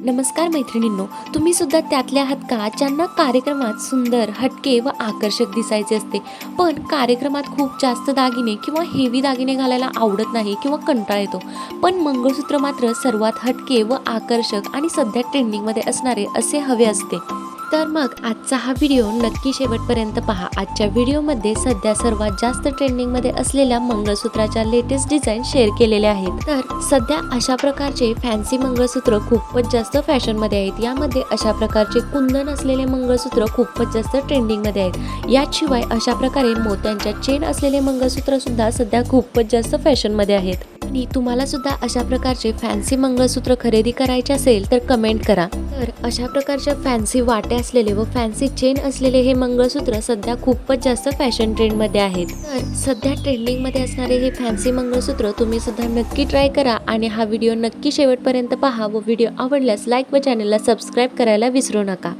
नमस्कार मैत्रिणींनो, तुम्ही सुद्धा त्यातल्या आहात का ज्यांना कार्यक्रमात सुंदर, हटके व आकर्षक दिसायचे असते, पण कार्यक्रमात खूप जास्त दागिने किंवा हेवी दागिने घालायला आवडत नाही किंवा कंटाळा येतो. पण मंगळसूत्र मात्र सर्वात हटके व आकर्षक आणि सध्या ट्रेंडिंगमध्ये असणारे असे हवे असते. तर मग आजचा हा व्हिडिओ नक्की शेवटपर्यंत पहा. आजच्या व्हिडिओमध्ये सध्या सर्वात जास्त ट्रेंडिंगमध्ये असलेल्या मंगळसूत्राच्या लेटेस्ट डिझाईन शेअर केलेल्या आहेत. तर सध्या अशा प्रकारचे फॅन्सी मंगळसूत्र खूपच जास्त फॅशनमध्ये आहेत. यामध्ये अशा प्रकारचे कुंदन असलेले मंगळसूत्र खूपच जास्त ट्रेंडिंगमध्ये आहेत. याशिवाय अशा प्रकारे मोत्यांच्या चेन असलेले मंगळसूत्र सुद्धा सध्या खूपच जास्त फॅशनमध्ये आहेत. आणि तुम्हाला सुद्धा अशा प्रकारचे फॅन्सी मंगळसूत्र खरेदी करायचे असेल तर कमेंट करा. तर अशा प्रकारच्या फॅन्सी वाटे असलेले व फॅन्सी चेन असलेले हे मंगळसूत्र सध्या खूपच जास्त फॅशन ट्रेंडमध्ये आहेत. तर सध्या ट्रेंडिंगमध्ये असणारे हे फॅन्सी मंगळसूत्र तुम्ही सुद्धा नक्की ट्राय करा आणि हा व्हिडिओ नक्की शेवटपर्यंत पहा व व्हिडिओ आवडल्यास लाईक व चॅनलला सबस्क्राईब करायला विसरू नका.